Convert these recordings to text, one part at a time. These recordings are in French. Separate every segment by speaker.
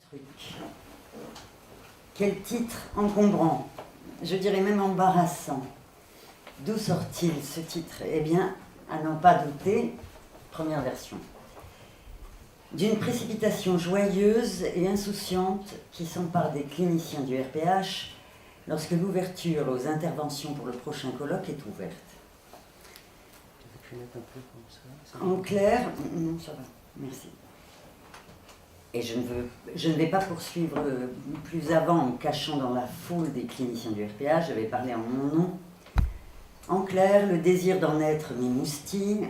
Speaker 1: truc. Quel titre encombrant, je dirais même embarrassant. D'où sort-il ce titre? Eh bien, à n'en pas douter, première version. D'une précipitation joyeuse et insouciante qui s'empare des cliniciens du RPH lorsque l'ouverture aux interventions pour le prochain colloque est ouverte. En clair, non, ça va, merci. Et je ne vais pas poursuivre plus avant en cachant dans la foule des cliniciens du RPH, je vais parler en mon nom. En clair, le désir d'en être m'émoustille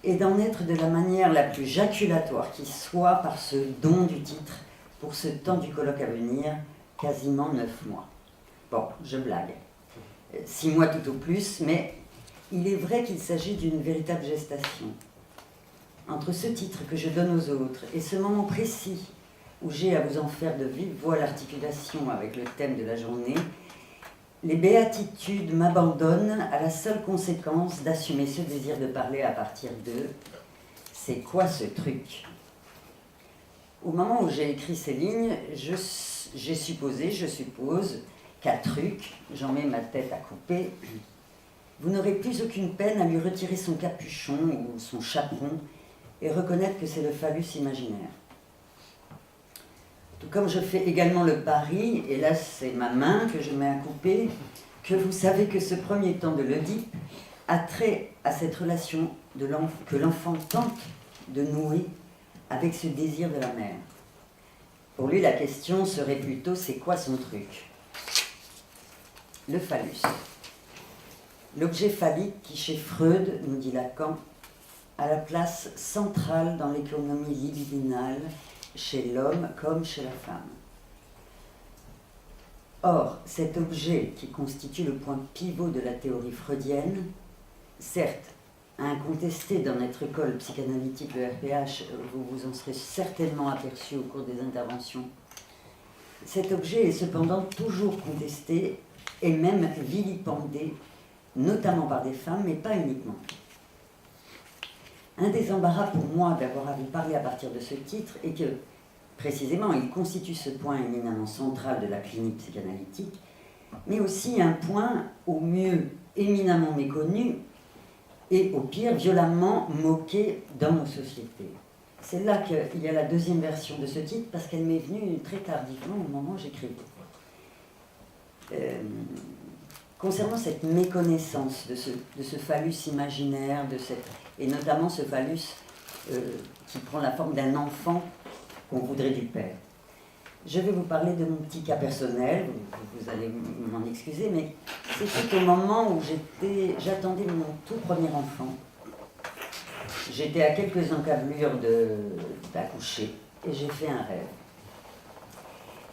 Speaker 1: et d'en être de la manière la plus jaculatoire qui soit par ce don du titre pour ce temps du colloque à venir, quasiment 9 mois. Bon, je blague. 6 mois tout au plus, mais il est vrai qu'il s'agit d'une véritable gestation. Entre ce titre que je donne aux autres et ce moment précis où j'ai à vous en faire de vive voix l'articulation avec le thème de la journée, les béatitudes m'abandonnent à la seule conséquence d'assumer ce désir de parler à partir de « c'est quoi ce truc ?» Au moment où j'ai écrit ces lignes, je suppose qu'à truc, j'en mets ma tête à couper, vous n'aurez plus aucune peine à lui retirer son capuchon ou son chaperon et reconnaître que c'est le phallus imaginaire. Tout comme je fais également le pari, et là c'est ma main que je mets à couper, que vous savez que ce premier temps de l'Oedipe a trait à cette relation que l'enfant tente de nouer avec ce désir de la mère. Pour lui, la question serait plutôt « c'est quoi son truc ?» Le phallus. L'objet phallique qui, chez Freud, nous dit Lacan, a la place centrale dans l'économie libidinale chez l'homme comme chez la femme. Or, cet objet qui constitue le point pivot de la théorie freudienne, certes, incontesté dans notre école psychanalytique, le RPH, vous vous en serez certainement aperçu au cours des interventions, cet objet est cependant toujours contesté et même vilipendé, notamment par des femmes, mais pas uniquement. Un des embarras pour moi d'avoir à vous parler à partir de ce titre est que, précisément, il constitue ce point éminemment central de la clinique psychanalytique, mais aussi un point au mieux éminemment méconnu et au pire violemment moqué dans nos sociétés. C'est là qu'il y a la deuxième version de ce titre, parce qu'elle m'est venue très tardivement au moment où j'écrivais. Concernant cette méconnaissance de ce phallus imaginaire, et notamment ce phallus qui prend la forme d'un enfant qu'on voudrait du père. Je vais vous parler de mon petit cas personnel, vous allez m'en excuser, mais c'était au moment où j'attendais mon tout premier enfant. J'étais à quelques encablures d'accoucher et j'ai fait un rêve.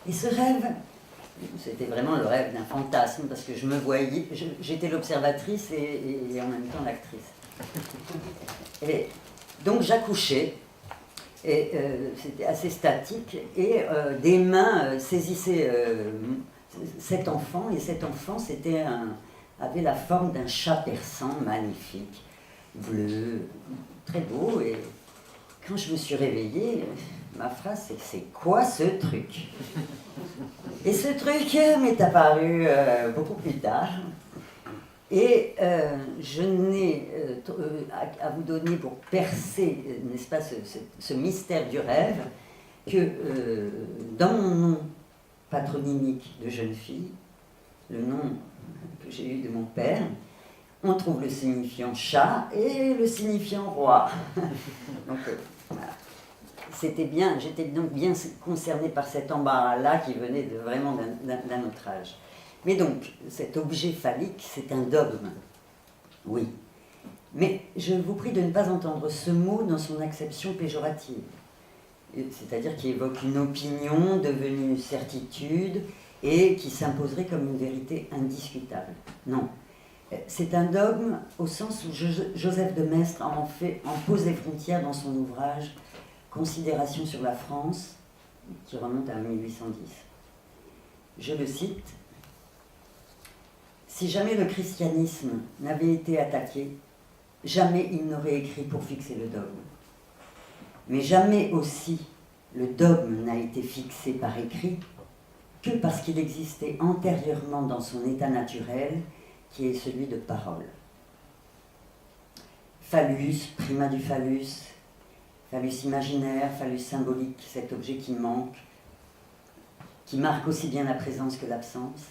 Speaker 1: Et ce rêve, c'était vraiment le rêve d'un fantasme, parce que je me voyais, j'étais l'observatrice et en même temps l'actrice. Et donc j'accouchais, et c'était assez statique, et des mains saisissaient cet enfant, et cet enfant avait la forme d'un chat persan magnifique, bleu, très beau, et quand je me suis réveillée, ma phrase c'est « quoi ce truc ?» Et ce truc m'est apparu beaucoup plus tard. Et je n'ai à vous donner pour percer, n'est-ce pas, ce mystère du rêve, que dans mon nom patronymique de jeune fille, le nom que j'ai eu de mon père, on trouve le signifiant chat et le signifiant roi. Donc voilà. J'étais donc bien concernée par cet embarras-là qui venait vraiment d'un autre âge. Mais donc, cet objet phallique, c'est un dogme. Oui. Mais je vous prie de ne pas entendre ce mot dans son acception péjorative. C'est-à-dire qui évoque une opinion devenue certitude et qui s'imposerait comme une vérité indiscutable. Non. C'est un dogme au sens où Joseph de Maistre en pose les frontières dans son ouvrage Considération sur la France, qui remonte à 1810. Je le cite. « Si jamais le christianisme n'avait été attaqué, jamais il n'aurait écrit pour fixer le dogme. Mais jamais aussi le dogme n'a été fixé par écrit que parce qu'il existait antérieurement dans son état naturel, qui est celui de parole. Phallus, prima du phallus, phallus imaginaire, phallus symbolique, cet objet qui manque, qui marque aussi bien la présence que l'absence.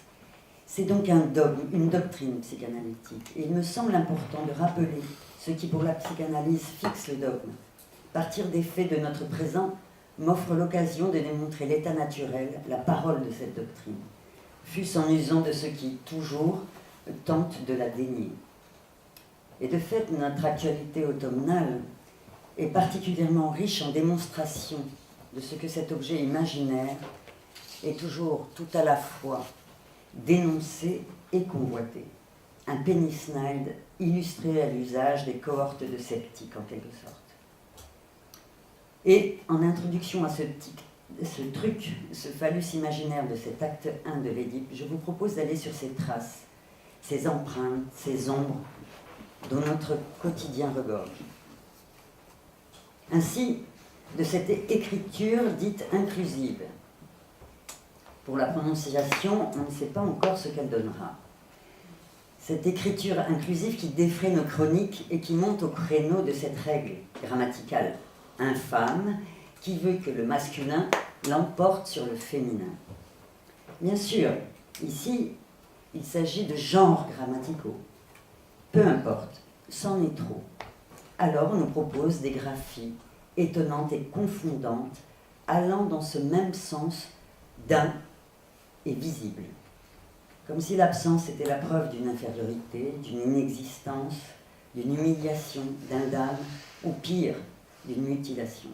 Speaker 1: C'est donc un dogme, une doctrine psychanalytique. Et il me semble important de rappeler ce qui, pour la psychanalyse, fixe le dogme. Partir des faits de notre présent m'offre l'occasion de démontrer l'état naturel, la parole de cette doctrine, fût-ce en usant de ce qui, toujours, tente de la dénier. Et de fait, notre actualité automnale est particulièrement riche en démonstration de ce que cet objet imaginaire est toujours tout à la fois dénoncé et convoité. Un pénisnide illustré à l'usage des cohortes de sceptiques, en quelque sorte. Et en introduction à ce truc, ce phallus imaginaire de cet acte 1 de l'Édipe, je vous propose d'aller sur ces traces, ces empreintes, ces ombres dont notre quotidien regorge. Ainsi, de cette écriture dite inclusive. Pour la prononciation, on ne sait pas encore ce qu'elle donnera. Cette écriture inclusive qui défraie nos chroniques et qui monte au créneau de cette règle grammaticale infâme qui veut que le masculin l'emporte sur le féminin. Bien sûr, ici, il s'agit de genres grammaticaux. Peu importe, c'en est trop. Alors on nous propose des graphies étonnantes et confondantes, allant dans ce même sens d'un et visible. Comme si l'absence était la preuve d'une infériorité, d'une inexistence, d'une humiliation, d'un dame, ou pire, d'une mutilation.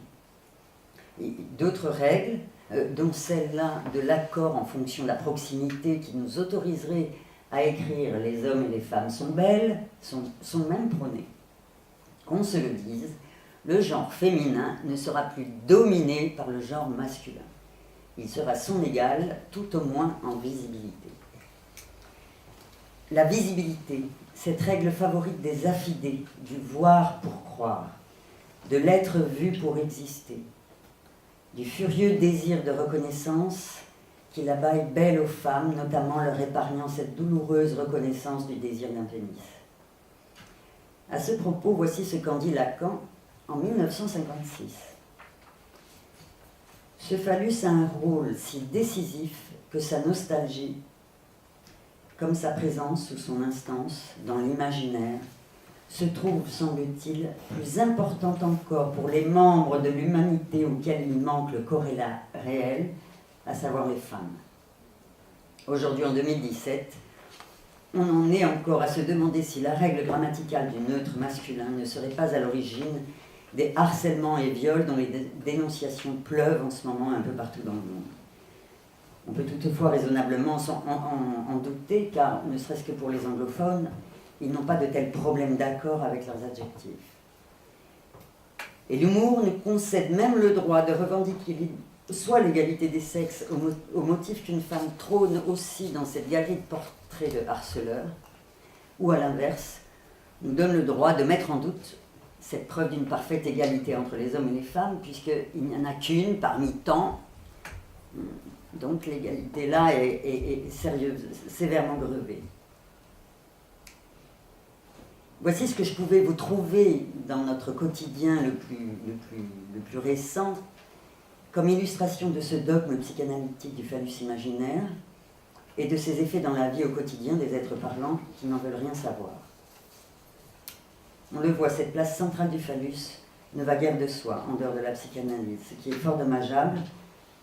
Speaker 1: Et d'autres règles, dont celle-là de l'accord en fonction de la proximité qui nous autoriserait à écrire « les hommes et les femmes sont belles », sont même prônées. Qu'on se le dise, le genre féminin ne sera plus dominé par le genre masculin. Il sera son égal, tout au moins en visibilité. La visibilité, cette règle favorite des affidés, du voir pour croire, de l'être vu pour exister, du furieux désir de reconnaissance qui là-bas est belle aux femmes, notamment leur épargnant cette douloureuse reconnaissance du désir d'un pénis. À ce propos, voici ce qu'en dit Lacan en 1956. Ce phallus a un rôle si décisif que sa nostalgie, comme sa présence ou son instance dans l'imaginaire, se trouve, semble-t-il, plus importante encore pour les membres de l'humanité auxquels il manque le corrélat réel, à savoir les femmes. Aujourd'hui, en 2017, on en est encore à se demander si la règle grammaticale du neutre masculin ne serait pas à l'origine des harcèlements et viols dont les dénonciations pleuvent en ce moment un peu partout dans le monde. On peut toutefois raisonnablement en douter, car, ne serait-ce que pour les anglophones, ils n'ont pas de tels problèmes d'accord avec leurs adjectifs. Et l'humour nous concède même le droit de revendiquer soit l'égalité des sexes au motif qu'une femme trône aussi dans cette galerie de portraits de harceleurs, ou à l'inverse, nous donne le droit de mettre en doute cette preuve d'une parfaite égalité entre les hommes et les femmes, puisqu'il n'y en a qu'une parmi tant. Donc l'égalité là est sérieuse, sévèrement grevée. Voici ce que je pouvais vous trouver dans notre quotidien le plus récent, comme illustration de ce dogme psychanalytique du phallus imaginaire et de ses effets dans la vie au quotidien des êtres parlants qui n'en veulent rien savoir. On le voit, cette place centrale du phallus ne va guère de soi en dehors de la psychanalyse, ce qui est fort dommageable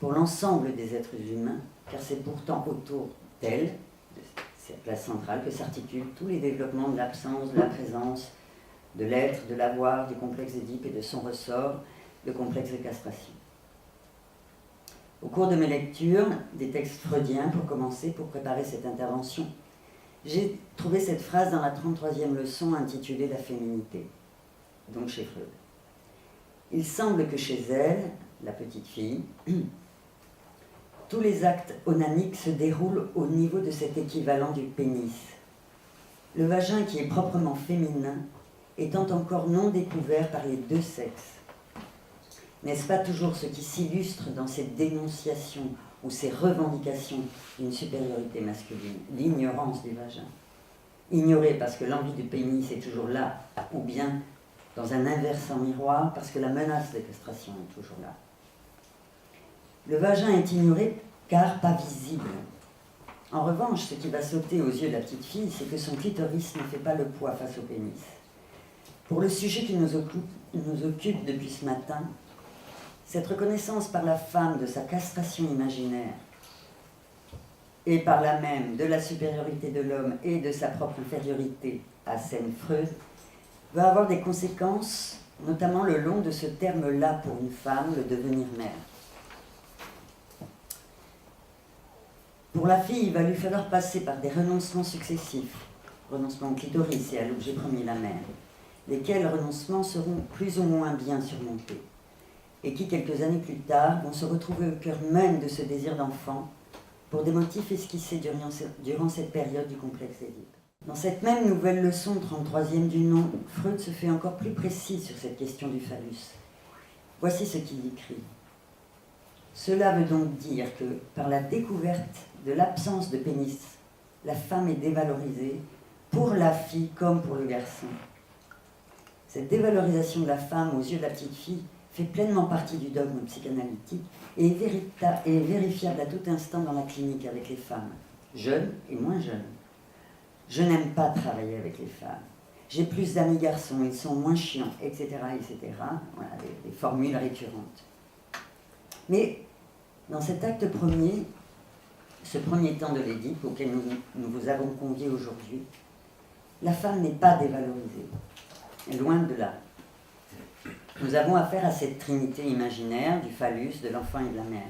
Speaker 1: pour l'ensemble des êtres humains, car c'est pourtant autour d'elle, de cette place centrale, que s'articulent tous les développements de l'absence, de la présence, de l'être, de l'avoir, du complexe d'Édipe et de son ressort, le complexe de castration. Au cours de mes lectures, des textes freudiens pour commencer, pour préparer cette intervention, j'ai trouvé cette phrase dans la 33e leçon intitulée « La féminité », donc chez Freud. Il semble que chez elle, la petite fille, tous les actes onaniques se déroulent au niveau de cet équivalent du pénis. Le vagin, qui est proprement féminin, étant encore non découvert par les deux sexes. N'est-ce pas toujours ce qui s'illustre dans ces dénonciations ou ces revendications d'une supériorité masculine? L'ignorance du vagin. Ignoré parce que l'envie du pénis est toujours là, ou bien dans un inversant miroir parce que la menace de castration est toujours là. Le vagin est ignoré car pas visible. En revanche, ce qui va sauter aux yeux de la petite fille, c'est que son clitoris ne fait pas le poids face au pénis. Pour le sujet qui nous occupe depuis ce matin, cette reconnaissance par la femme de sa castration imaginaire et par là même de la supériorité de l'homme et de sa propre infériorité à scène Freud, va avoir des conséquences, notamment le long de ce terme-là pour une femme, le devenir mère. Pour la fille, il va lui falloir passer par des renoncements successifs, renoncement au clitoris et à l'objet premier, la mère, lesquels renoncements seront plus ou moins bien surmontés, et qui, quelques années plus tard, vont se retrouver au cœur même de ce désir d'enfant, pour des motifs esquissés durant cette période du complexe d'Édipe. Dans cette même nouvelle leçon, 33e du nom, Freud se fait encore plus précis sur cette question du phallus. Voici ce qu'il écrit. Cela veut donc dire que, par la découverte de l'absence de pénis, la femme est dévalorisée, pour la fille comme pour le garçon. Cette dévalorisation de la femme aux yeux de la petite fille fait pleinement partie du dogme psychanalytique et est vérifiable à tout instant dans la clinique avec les femmes, jeunes et moins jeunes. Je n'aime pas travailler avec les femmes. J'ai plus d'amis garçons, ils sont moins chiants, etc., etc. Voilà, des formules récurrentes. Mais dans cet acte premier, ce premier temps de l'Édipe auquel nous vous avons conviés aujourd'hui, la femme n'est pas dévalorisée, loin de là. Nous avons affaire à cette trinité imaginaire du phallus, de l'enfant et de la mère.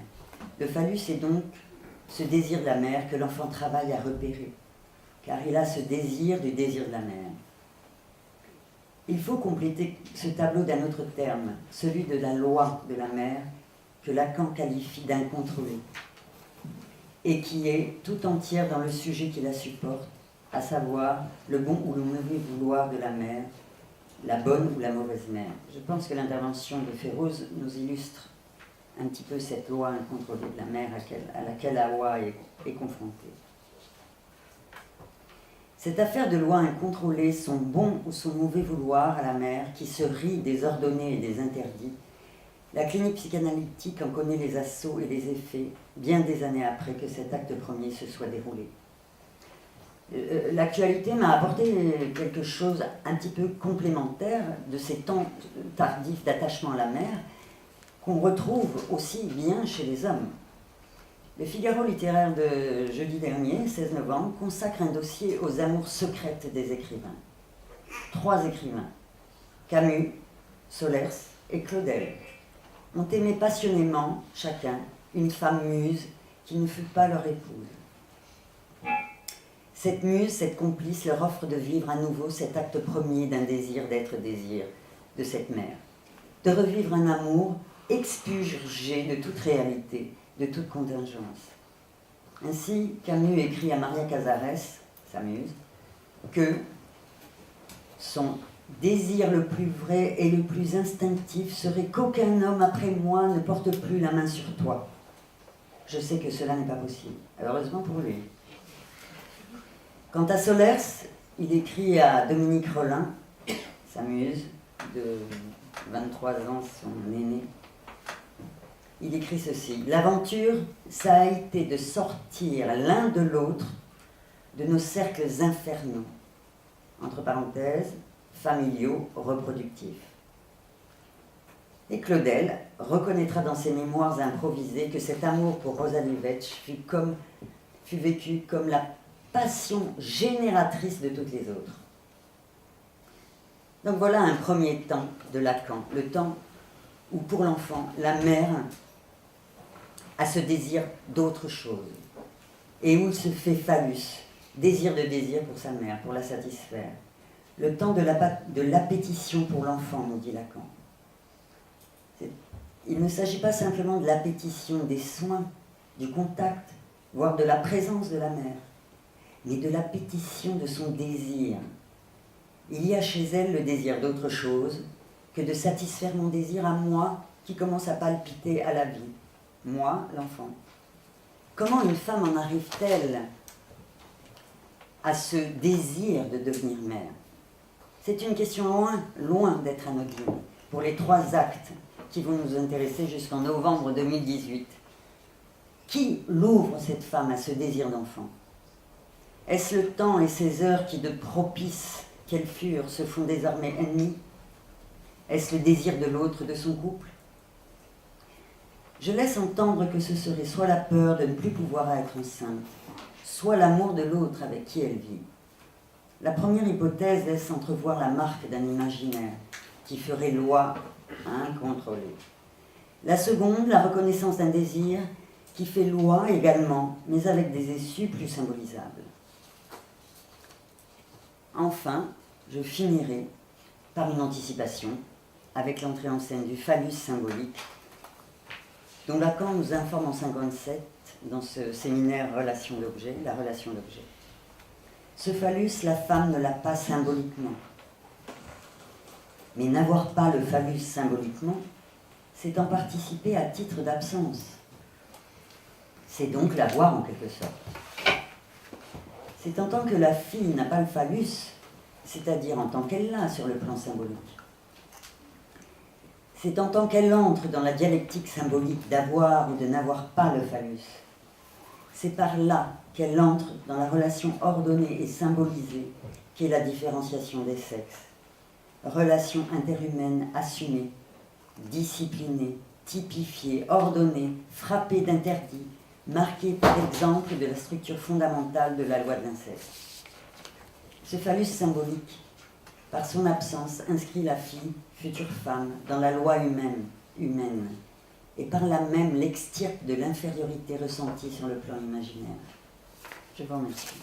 Speaker 1: Le phallus est donc ce désir de la mère que l'enfant travaille à repérer, car il a ce désir du désir de la mère. Il faut compléter ce tableau d'un autre terme, celui de la loi de la mère, que Lacan qualifie d'incontrôlée, et qui est tout entière dans le sujet qui la supporte, à savoir le bon ou le mauvais vouloir de la mère, la bonne ou la mauvaise mère. Je pense que l'intervention de Féroze nous illustre un petit peu cette loi incontrôlée de la mère à laquelle Hawa est confrontée. Cette affaire de loi incontrôlée, son bon ou son mauvais vouloir à la mère, qui se rit des ordonnés et des interdits, la clinique psychanalytique en connaît les assauts et les effets bien des années après que cet acte premier se soit déroulé. L'actualité m'a apporté quelque chose un petit peu complémentaire de ces temps tardifs d'attachement à la mère qu'on retrouve aussi bien chez les hommes. Le Figaro littéraire de jeudi dernier, 16 novembre, consacre un dossier aux amours secrètes des écrivains. 3 écrivains, Camus, Solers et Claudel, ont aimé passionnément, chacun, une femme muse qui ne fut pas leur épouse. Cette muse, cette complice, leur offre de vivre à nouveau cet acte premier d'un désir d'être désir de cette mère, de revivre un amour expurgé de toute réalité, de toute contingence. Ainsi, Camus écrit à Maria Casares, sa muse, que son désir le plus vrai et le plus instinctif serait qu'aucun homme après moi ne porte plus la main sur toi. Je sais que cela n'est pas possible, heureusement pour lui. Quant à Solers, il écrit à Dominique Rollin, sa muse, de 23 ans, son aîné. Il écrit ceci: « L'aventure, ça a été de sortir l'un de l'autre de nos cercles infernaux, entre parenthèses, familiaux, reproductifs. » Et Claudel reconnaîtra dans ses mémoires improvisés que cet amour pour Rosalie Vetch fut vécu comme la passion génératrice de toutes les autres. Donc voilà un premier temps de Lacan, le temps où pour l'enfant, la mère a ce désir d'autre chose, et où il se fait phallus, désir de désir pour sa mère, pour la satisfaire. Le temps de l'appétition pour l'enfant, nous dit Lacan. Il ne s'agit pas simplement de l'appétition des soins, du contact, voire de la présence de la mère, mais de l'appétition de son désir. Il y a chez elle le désir d'autre chose que de satisfaire mon désir à moi qui commence à palpiter à la vie. Moi, l'enfant. Comment une femme en arrive-t-elle à ce désir de devenir mère? C'est une question loin d'être anodine pour les 3 actes qui vont nous intéresser jusqu'en novembre 2018. Qui l'ouvre, cette femme, à ce désir d'enfant? Est-ce le temps et ces heures qui, de propices qu'elles furent, se font désormais ennemies? Est-ce le désir de l'autre, de son couple? Je laisse entendre que ce serait soit la peur de ne plus pouvoir être enceinte, soit l'amour de l'autre avec qui elle vit. La première hypothèse laisse entrevoir la marque d'un imaginaire qui ferait loi incontrôlée. La seconde, la reconnaissance d'un désir qui fait loi également, mais avec des issues plus symbolisables. Enfin, je finirai par une anticipation avec l'entrée en scène du phallus symbolique, dont Lacan nous informe en 1957 dans ce séminaire Relation d'objet, la relation d'objet. Ce phallus, la femme ne l'a pas symboliquement. Mais n'avoir pas le phallus symboliquement, c'est en participer à titre d'absence. C'est donc l'avoir en quelque sorte. C'est en tant que la fille n'a pas le phallus, c'est-à-dire en tant qu'elle l'a sur le plan symbolique. C'est en tant qu'elle entre dans la dialectique symbolique d'avoir ou de n'avoir pas le phallus. C'est par là qu'elle entre dans la relation ordonnée et symbolisée qui est la différenciation des sexes. Relation interhumaine assumée, disciplinée, typifiée, ordonnée, frappée d'interdits, marquée par exemple de la structure fondamentale de la loi de l'inceste. Ce phallus symbolique, par son absence, inscrit la fille, future femme, dans la loi humaine, et par là même l'extirpe de l'infériorité ressentie sur le plan imaginaire. Je vous remercie.